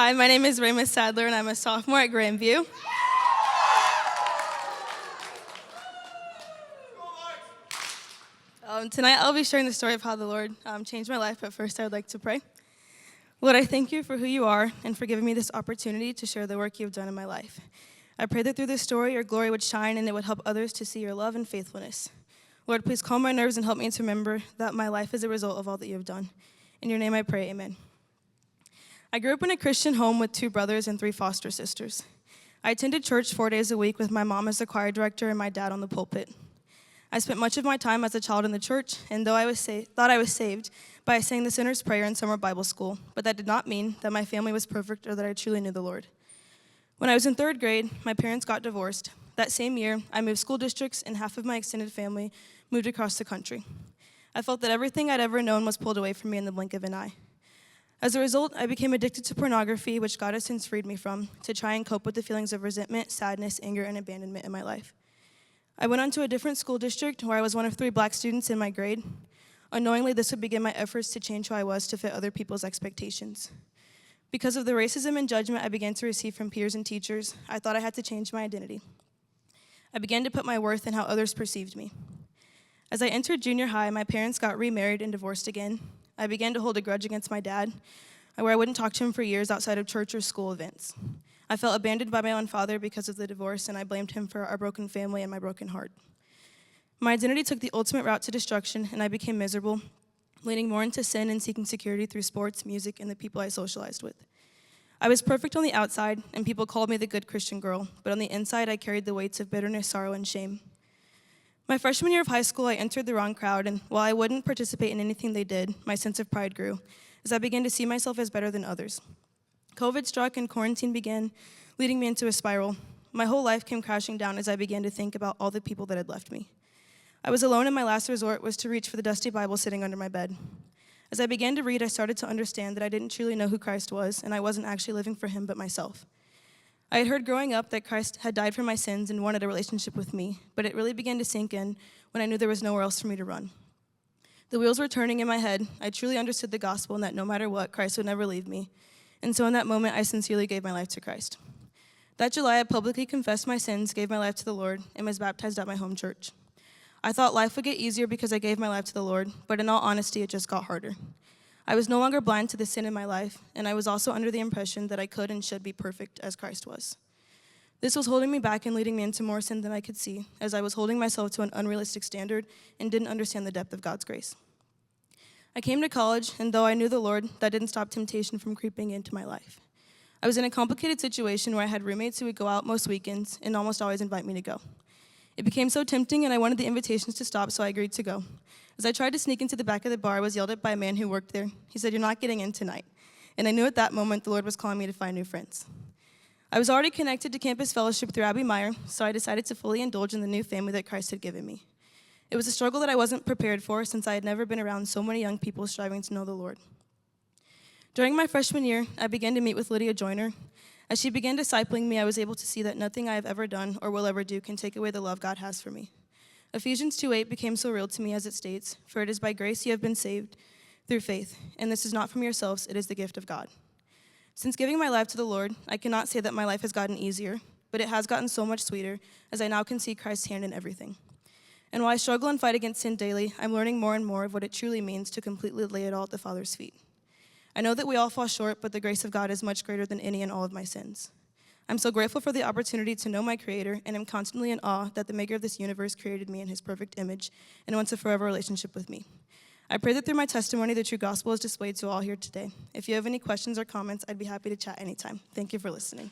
Hi, my name is Rhema Sadler, and I'm a sophomore at Grandview. Tonight I'll be sharing the story of how the Lord changed my life, but first I would like to pray. Lord, I thank you for who you are and for giving me this opportunity to share the work you have done in my life. I pray that through this story your glory would shine and it would help others to see your love and faithfulness. Lord, please calm my nerves and help me to remember that my life is a result of all that you have done. In your name I pray, amen. I grew up in a Christian home with 2 brothers and 3 foster sisters. I attended church 4 days a week with my mom as the choir director and my dad on the pulpit. I spent much of my time as a child in the church, and though I thought I was saved by saying the sinner's prayer in summer Bible school, but that did not mean that my family was perfect or that I truly knew the Lord. When I was in 3rd grade, my parents got divorced. That same year, I moved school districts, and half of my extended family moved across the country. I felt that everything I'd ever known was pulled away from me in the blink of an eye. As a result, I became addicted to pornography, which God has since freed me from, to try and cope with the feelings of resentment, sadness, anger, and abandonment in my life. I went on to a different school district where I was one of 3 black students in my grade. Unknowingly, this would begin my efforts to change who I was to fit other people's expectations. Because of the racism and judgment I began to receive from peers and teachers, I thought I had to change my identity. I began to put my worth in how others perceived me. As I entered junior high, my parents got remarried and divorced again. I began to hold a grudge against my dad, where I wouldn't talk to him for years outside of church or school events. I felt abandoned by my own father because of the divorce, and I blamed him for our broken family and my broken heart. My identity took the ultimate route to destruction, and I became miserable, leaning more into sin and seeking security through sports, music, and the people I socialized with. I was perfect on the outside, and people called me the good Christian girl, but on the inside, I carried the weights of bitterness, sorrow, and shame. My freshman year of high school, I entered the wrong crowd, and while I wouldn't participate in anything they did, my sense of pride grew, as I began to see myself as better than others. COVID struck and quarantine began, leading me into a spiral. My whole life came crashing down as I began to think about all the people that had left me. I was alone, and my last resort was to reach for the dusty Bible sitting under my bed. As I began to read, I started to understand that I didn't truly know who Christ was, and I wasn't actually living for him but myself. I had heard growing up that Christ had died for my sins and wanted a relationship with me, but it really began to sink in when I knew there was nowhere else for me to run. The wheels were turning in my head. I truly understood the gospel and that no matter what, Christ would never leave me. And so in that moment, I sincerely gave my life to Christ. That July, I publicly confessed my sins, gave my life to the Lord, and was baptized at my home church. I thought life would get easier because I gave my life to the Lord, but in all honesty, it just got harder. I was no longer blind to the sin in my life, and I was also under the impression that I could and should be perfect as Christ was. This was holding me back and leading me into more sin than I could see, as I was holding myself to an unrealistic standard and didn't understand the depth of God's grace. I came to college, and though I knew the Lord, that didn't stop temptation from creeping into my life. I was in a complicated situation where I had roommates who would go out most weekends and almost always invite me to go. It became so tempting, and I wanted the invitations to stop, so I agreed to go. As I tried to sneak into the back of the bar, I was yelled at by a man who worked there. He said, "You're not getting in tonight." And I knew at that moment the Lord was calling me to find new friends. I was already connected to campus fellowship through Abby Meyer, so I decided to fully indulge in the new family that Christ had given me. It was a struggle that I wasn't prepared for since I had never been around so many young people striving to know the Lord. During my freshman year, I began to meet with Lydia Joyner. As she began discipling me, I was able to see that nothing I have ever done or will ever do can take away the love God has for me. Ephesians 2:8 became so real to me as it states, "For it is by grace you have been saved through faith, and this is not from yourselves, it is the gift of God." Since giving my life to the Lord, I cannot say that my life has gotten easier, but it has gotten so much sweeter as I now can see Christ's hand in everything. And while I struggle and fight against sin daily, I'm learning more and more of what it truly means to completely lay it all at the Father's feet. I know that we all fall short, but the grace of God is much greater than any and all of my sins. I'm so grateful for the opportunity to know my Creator, and am constantly in awe that the Maker of this universe created me in His perfect image and wants a forever relationship with me. I pray that through my testimony, the true gospel is displayed to all here today. If you have any questions or comments, I'd be happy to chat anytime. Thank you for listening.